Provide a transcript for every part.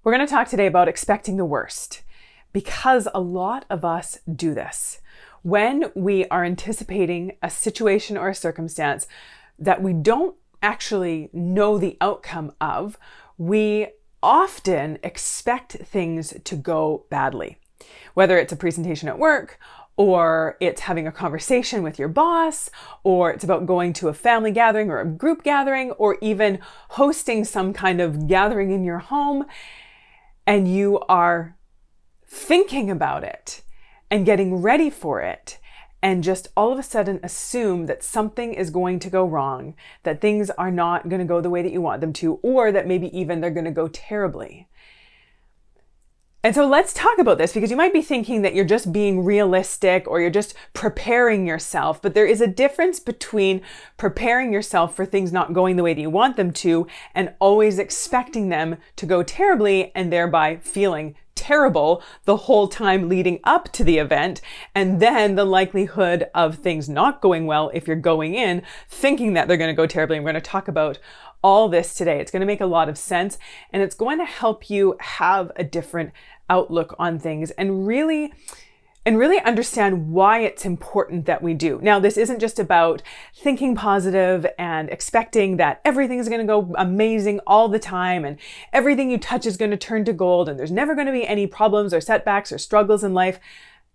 We're going to talk today about expecting the worst, because a lot of us do this. When we are anticipating a situation or a circumstance that we don't actually know the outcome of, we often expect things to go badly. Whether it's a presentation at work, or it's having a conversation with your boss, or it's about going to a family gathering or a group gathering, or even hosting some kind of gathering in your home, and you are thinking about it and getting ready for it, and just all of a sudden assume that something is going to go wrong, that things are not going to go the way that you want them to, or that maybe even they're going to go terribly. And so let's talk about this, because you might be thinking that you're just being realistic or you're just preparing yourself, but there is a difference between preparing yourself for things not going the way that you want them to and always expecting them to go terribly and thereby feeling terrible the whole time leading up to the event, and then the likelihood of things not going well if you're going in thinking that they're going to go terribly. And we're going to talk about all this today. It's going to make a lot of sense, and it's going to help you have a different outlook on things and really understand why it's important that we do. Now, this isn't just about thinking positive and expecting that everything is going to go amazing all the time and everything you touch is going to turn to gold and there's never going to be any problems or setbacks or struggles in life.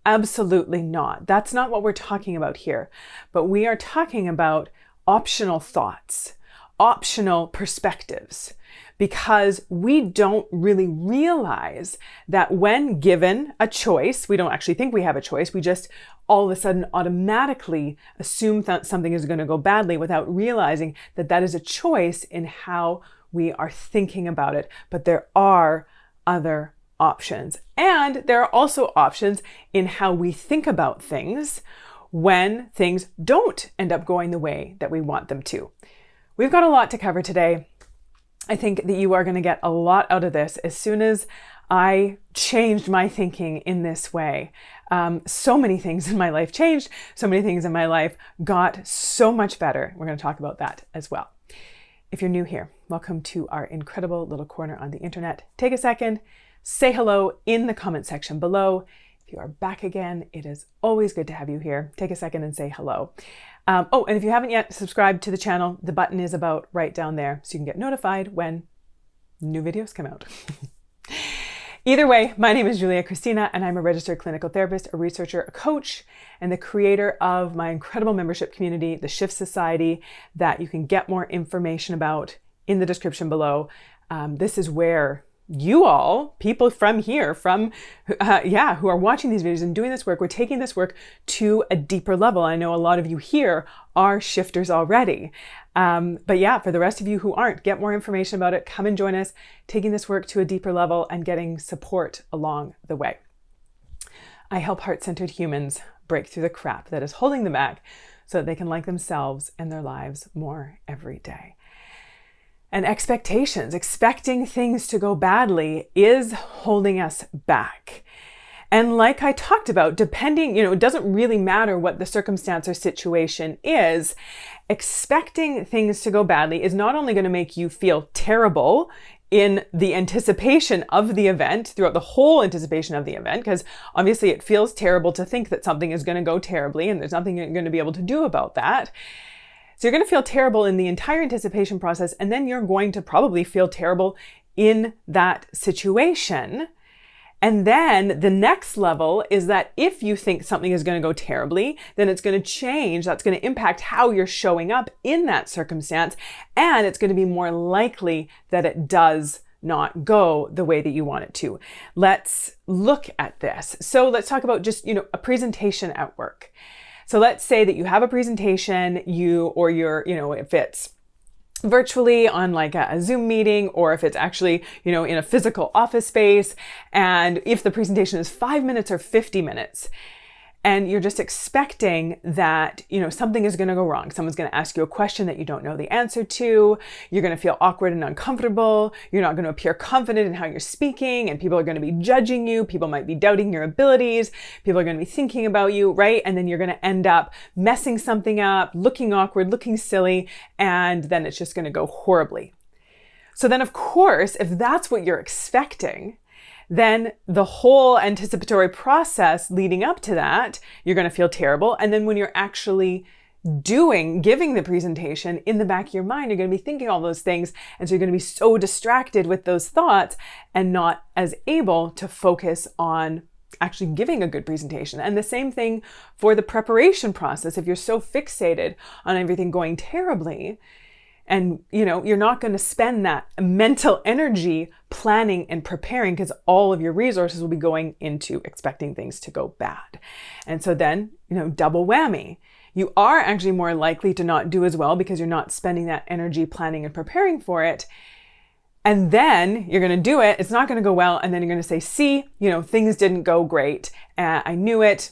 Absolutely not. That's not what we're talking about here. But we are talking about optional thoughts, optional perspectives, because we don't really realize that when given a choice, we don't actually think we have a choice. We just all of a sudden automatically assume that something is going to go badly without realizing that that is a choice in how we are thinking about it. But there are other options. And there are also options in how we think about things when things don't end up going the way that we want them to. We've got a lot to cover today. I think that you are going to get a lot out of this as soon as I changed my thinking in this way. So many things in my life changed. So many things in my life got so much better. We're going to talk about that as well. If you're new here, welcome to our incredible little corner on the internet. Take a second, say hello in the comment section below. If you are back again, it is always good to have you here. Take a second and say hello. And if you haven't yet subscribed to the channel, the button is about right down there so you can get notified when new videos come out. Either way, my name is Kristina, and I'm a registered clinical therapist, a researcher, a coach, and the creator of my incredible membership community, the Shift Society, that you can get more information about in the description below. This is where you all, people from here, who are watching these videos and doing this work, we're taking this work to a deeper level. I know a lot of you here are shifters already. But yeah, for the rest of you who aren't, get more information about it. Come and join us, taking this work to a deeper level and getting support along the way. I help heart-centered humans break through the crap that is holding them back so that they can like themselves and their lives more every day. And expectations, expecting things to go badly, is holding us back. And like I talked about, depending, it doesn't really matter what the circumstance or situation is, expecting things to go badly is not only going to make you feel terrible in the anticipation of the event, throughout the whole anticipation of the event, because obviously it feels terrible to think that something is going to go terribly and there's nothing you're going to be able to do about that. So you're going to feel terrible in the entire anticipation process, and then you're going to probably feel terrible in that situation. And then the next level is that if you think something is going to go terribly, then it's going to change. That's going to impact how you're showing up in that circumstance, and it's going to be more likely that it does not go the way that you want it to. Let's look at this. So let's talk about just, a presentation at work. So let's say that you have a presentation, if it's virtually on like a Zoom meeting, or if it's actually, in a physical office space, and if the presentation is 5 minutes or 50 minutes, and you're just expecting that, something is going to go wrong. Someone's going to ask you a question that you don't know the answer to. You're going to feel awkward and uncomfortable. You're not going to appear confident in how you're speaking, and people are going to be judging you. People might be doubting your abilities. People are going to be thinking about you, right? And then you're going to end up messing something up, looking awkward, looking silly, and then it's just going to go horribly. So then, of course, if that's what you're expecting, then the whole anticipatory process leading up to that, you're going to feel terrible. And then when you're actually giving the presentation, in the back of your mind, you're going to be thinking all those things. And so you're going to be so distracted with those thoughts and not as able to focus on actually giving a good presentation. And the same thing for the preparation process. If you're so fixated on everything going terribly, and you're not going to spend that mental energy planning and preparing, because all of your resources will be going into expecting things to go bad. And so then, double whammy. You are actually more likely to not do as well because you're not spending that energy planning and preparing for it. And then you're going to do it. It's not going to go well. And then you're going to say, see, things didn't go great. I knew it.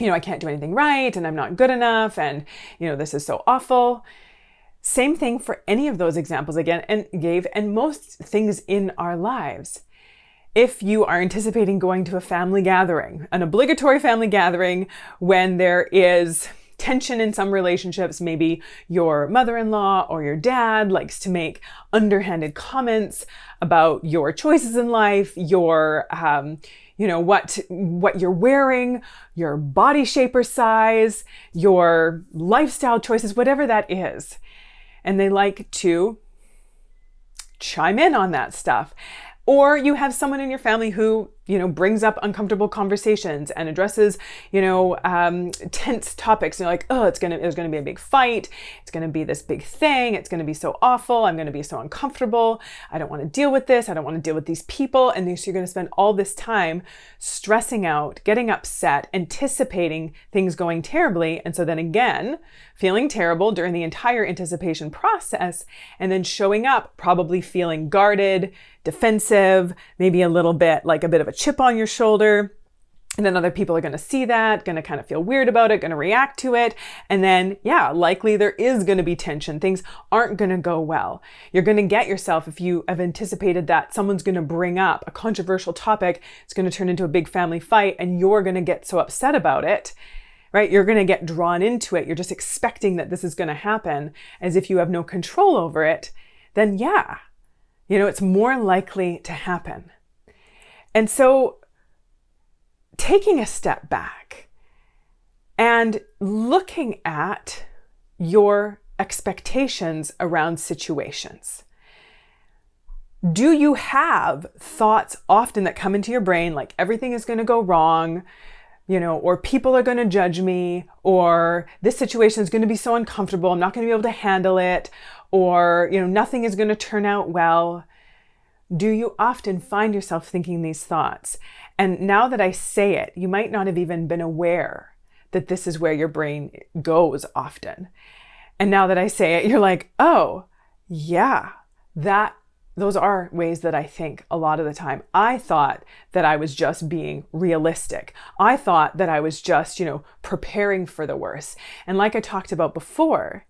I can't do anything right, and I'm not good enough. And, this is so awful. Same thing for any of those examples again, and most things in our lives. If you are anticipating going to a family gathering, an obligatory family gathering, when there is tension in some relationships, maybe your mother-in-law or your dad likes to make underhanded comments about your choices in life, your, what you're wearing, your body shape or size, your lifestyle choices, whatever that is. And they like to chime in on that stuff. Or you have someone in your family who, brings up uncomfortable conversations and addresses, tense topics. And you're like, there's going to be a big fight. It's going to be this big thing. It's going to be so awful. I'm going to be so uncomfortable. I don't want to deal with this. I don't want to deal with these people. And so you're going to spend all this time stressing out, getting upset, anticipating things going terribly. And so then again, feeling terrible during the entire anticipation process, and then showing up probably feeling guarded, defensive, maybe a little bit like a bit of a chip on your shoulder. And then other people are going to see that, going to kind of feel weird about it, going to react to it. And then, likely there is going to be tension. Things aren't going to go well. You're going to get yourself, if you have anticipated that someone's going to bring up a controversial topic, it's going to turn into a big family fight, and you're going to get so upset about it, right? You're going to get drawn into it. You're just expecting that this is going to happen as if you have no control over it. Then it's more likely to happen. And so taking a step back and looking at your expectations around situations. Do you have thoughts often that come into your brain like everything is going to go wrong, or people are going to judge me, or this situation is going to be so uncomfortable, I'm not going to be able to handle it, or, nothing is going to turn out well? Do you often find yourself thinking these thoughts? And now that I say it, you might not have even been aware that this is where your brain goes often. And now that I say it, you're like, oh, yeah, those are ways that I think a lot of the time. I thought that I was just being realistic. I thought that I was just, preparing for the worst. And like I talked about before,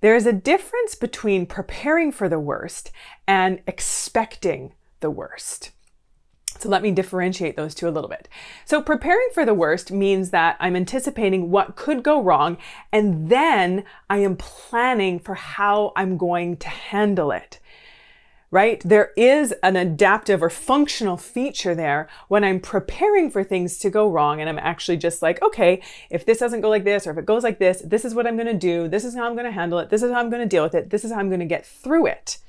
there is a difference between preparing for the worst and expecting the worst. So let me differentiate those two a little bit. So preparing for the worst means that I'm anticipating what could go wrong, and then I am planning for how I'm going to handle it. Right? There is an adaptive or functional feature there when I'm preparing for things to go wrong, and I'm actually just like, okay, if this doesn't go like this, or if it goes like this is what I'm going to do. This is how I'm going to handle it. This is how I'm going to deal with it. This is how I'm going to get through it.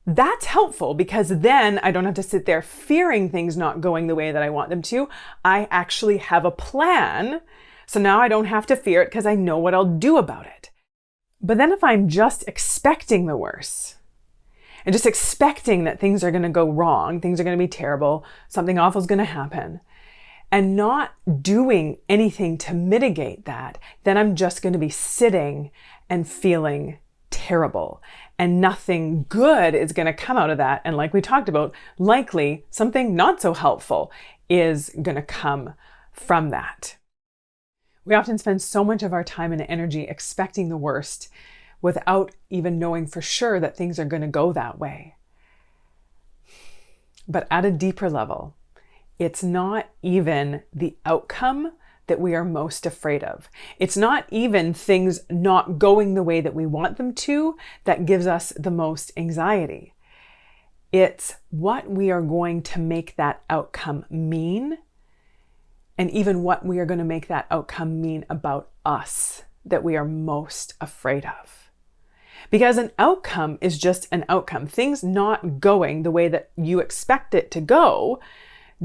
That's helpful because then I don't have to sit there fearing things not going the way that I want them to. I actually have a plan. So now I don't have to fear it because I know what I'll do about it. But then if I'm just expecting the worst, and just expecting that things are going to go wrong, things are going to be terrible, something awful is going to happen, and not doing anything to mitigate that, then I'm just going to be sitting and feeling terrible. And nothing good is going to come out of that. And like we talked about, likely something not so helpful is going to come from that. We often spend so much of our time and energy expecting the worst without even knowing for sure that things are going to go that way. But at a deeper level, it's not even the outcome that we are most afraid of. It's not even things not going the way that we want them to that gives us the most anxiety. It's what we are going to make that outcome mean, and even what we are going to make that outcome mean about us that we are most afraid of. Because an outcome is just an outcome. Things not going the way that you expect it to go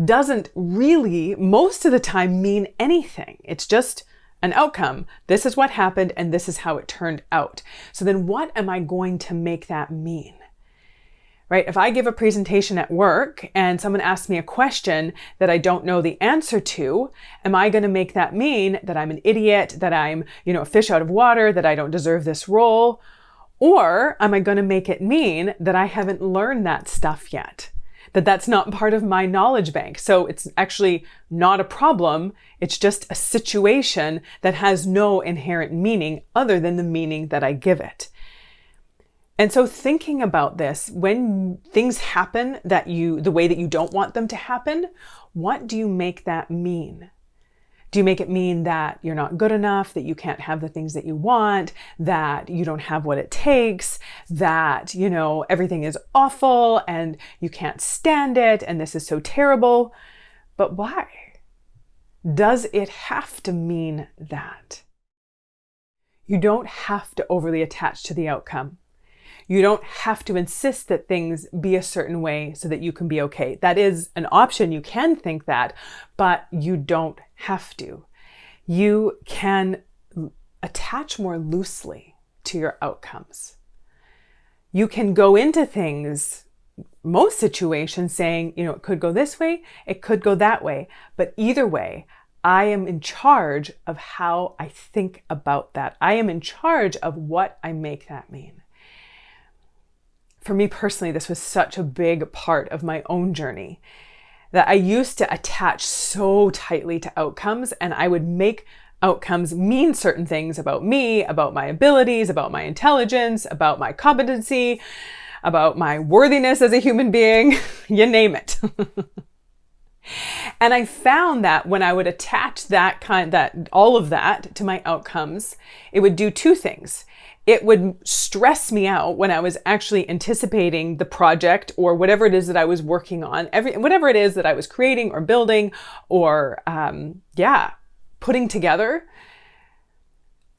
doesn't really, most of the time, mean anything. It's just an outcome. This is what happened and this is how it turned out. So then what am I going to make that mean? Right? If I give a presentation at work and someone asks me a question that I don't know the answer to, am I going to make that mean that I'm an idiot, that I'm, a fish out of water, that I don't deserve this role? Or am I going to make it mean that I haven't learned that stuff yet? That that's not part of my knowledge bank. So it's actually not a problem. It's just a situation that has no inherent meaning other than the meaning that I give it. And so thinking about this, when things happen the way that you don't want them to happen, what do you make that mean? Do you make it mean that you're not good enough, that you can't have the things that you want, that you don't have what it takes, that, everything is awful and you can't stand it and this is so terrible? But why? Does it have to mean that? You don't have to overly attach to the outcome. You don't have to insist that things be a certain way so that you can be okay. That is an option. You can think that, but you don't have to. You can attach more loosely to your outcomes. You can go into things, most situations, saying, it could go this way, it could go that way, but either way, I am in charge of how I think about that. I am in charge of what I make that mean. For me personally, this was such a big part of my own journey that I used to attach so tightly to outcomes, and I would make outcomes mean certain things about me, about my abilities, about my intelligence, about my competency, about my worthiness as a human being, you name it. And I found that when I would attach all of that to my outcomes, it would do two things. It would stress me out when I was actually anticipating the project or whatever it is that I was working on, whatever it is that I was creating or building or, putting together.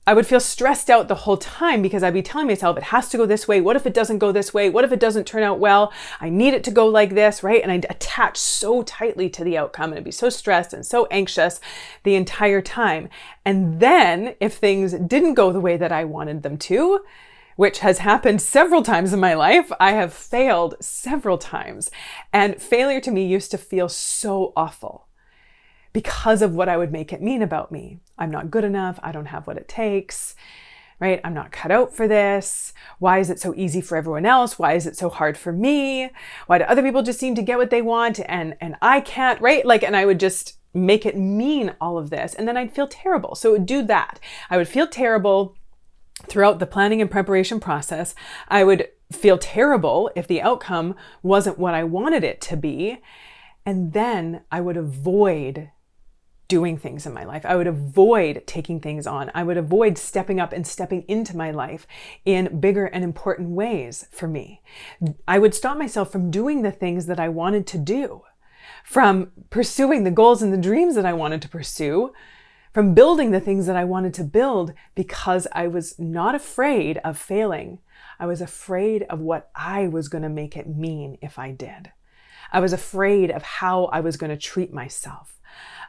I would feel stressed out the whole time because I'd be telling myself, it has to go this way. What if it doesn't go this way? What if it doesn't turn out well? I need it to go like this, right? And I'd attach so tightly to the outcome and I'd be so stressed and so anxious the entire time. And then if things didn't go the way that I wanted them to, which has happened several times in my life, I have failed several times. And failure to me used to feel so awful, because of what I would make it mean about me. I'm not good enough. I don't have what it takes, right? I'm not cut out for this. Why is it so easy for everyone else? Why is it so hard for me? Why do other people just seem to get what they want and I can't, right? And I would just make it mean all of this. And then I'd feel terrible. So it would do that. I would feel terrible throughout the planning and preparation process. I would feel terrible if the outcome wasn't what I wanted it to be. And then I would avoid doing things in my life. I would avoid taking things on. I would avoid stepping up and stepping into my life in bigger and important ways for me. I would stop myself from doing the things that I wanted to do, from pursuing the goals and the dreams that I wanted to pursue, from building the things that I wanted to build, because I was not afraid of failing. I was afraid of what I was going to make it mean if I did. I was afraid of how I was going to treat myself.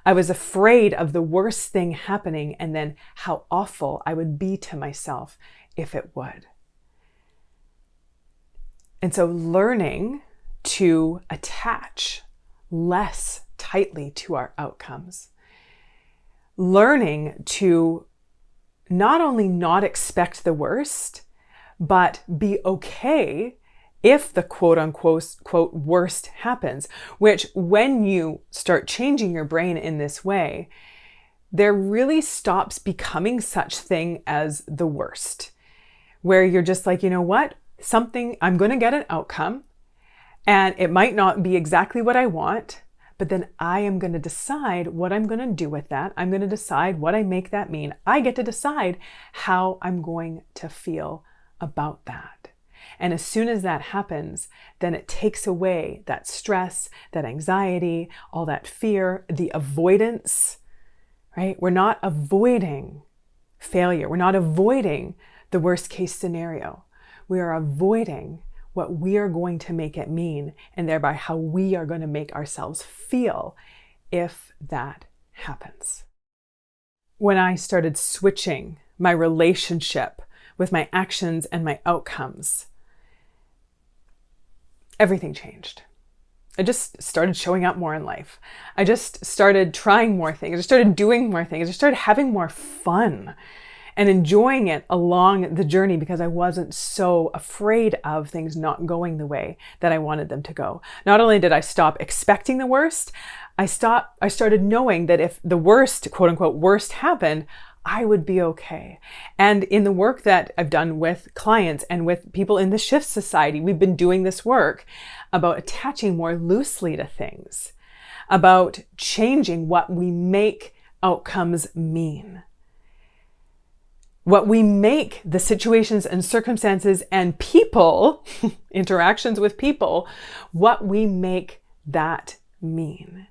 I was afraid of the worst thing happening and then how awful I would be to myself if it would. And so learning to attach less tightly to our outcomes, learning to not only not expect the worst, but be okay if the quote unquote worst happens, which when you start changing your brain in this way, there really stops becoming such thing as the worst, where you're just like, you know what, I'm going to get an outcome and it might not be exactly what I want, but then I am going to decide what I'm going to do with that. I'm going to decide what I make that mean. I get to decide how I'm going to feel about that. And as soon as that happens, then it takes away that stress, that anxiety, all that fear, the avoidance, right? We're not avoiding failure. We're not avoiding the worst case scenario. We are avoiding what we are going to make it mean, and thereby how we are going to make ourselves feel if that happens. When I started switching my relationship with my actions and my outcomes, everything changed. I just started showing up more in life. I just started trying more things. I just started doing more things. I started having more fun and enjoying it along the journey because I wasn't so afraid of things not going the way that I wanted them to go. Not only did I stop expecting the worst, I started knowing that if the worst, quote unquote, worst happened, I would be okay. And in the work that I've done with clients and with people in the Shift Society, we've been doing this work about attaching more loosely to things, about changing what we make outcomes mean. What we make the situations and circumstances and people, interactions with people, what we make that mean.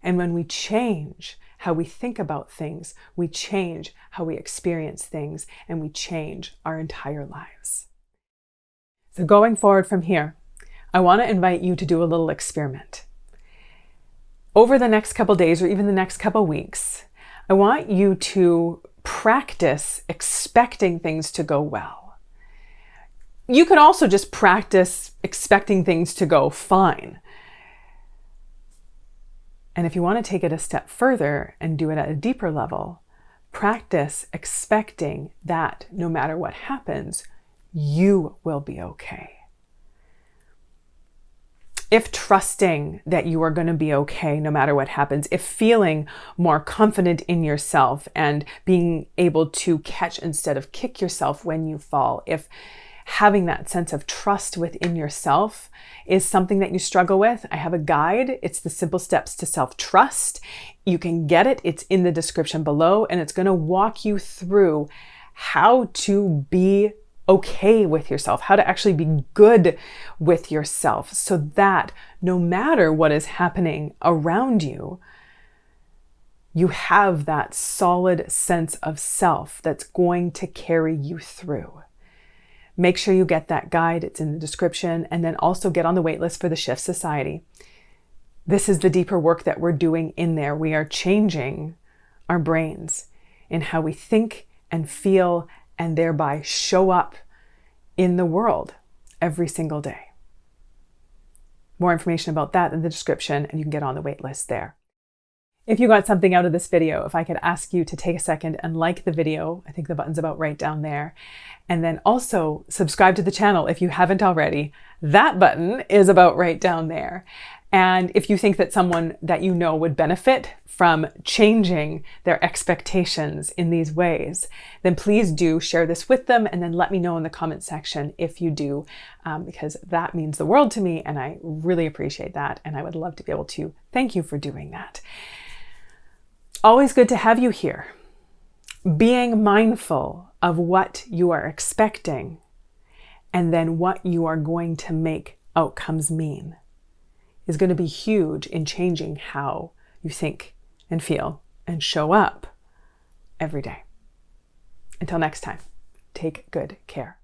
And when we change how we think about things, we change how we experience things, and we change our entire lives. So going forward from here, I want to invite you to do a little experiment. Over the next couple days or even the next couple weeks, I want you to practice expecting things to go well. You can also just practice expecting things to go fine. And if you want to take it a step further and do it at a deeper level, practice expecting that no matter what happens, you will be okay. If trusting that you are going to be okay no matter what happens, if feeling more confident in yourself and being able to catch instead of kick yourself when you fall, if having that sense of trust within yourself is something that you struggle with, I have a guide. It's the Simple Steps to Self-Trust. You can get it. It's in the description below, and it's going to walk you through how to be okay with yourself, how to actually be good with yourself so that no matter what is happening around you, you have that solid sense of self that's going to carry you through. Make sure you get that guide. It's in the description. And then also get on the wait list for the Shift Society. This is the deeper work that we're doing in there. We are changing our brains in how we think and feel and thereby show up in the world every single day. More information about that in the description, and you can get on the wait list there. If you got something out of this video, if I could ask you to take a second and like the video, I think the button's about right down there. And then also subscribe to the channel if you haven't already. That button is about right down there. And if you think that someone that you know would benefit from changing their expectations in these ways, then please do share this with them and then let me know in the comment section if you do, because that means the world to me and I really appreciate that. And I would love to be able to thank you for doing that. Always good to have you here. Being mindful of what you are expecting and then what you are going to make outcomes mean is going to be huge in changing how you think and feel and show up every day. Until next time, take good care.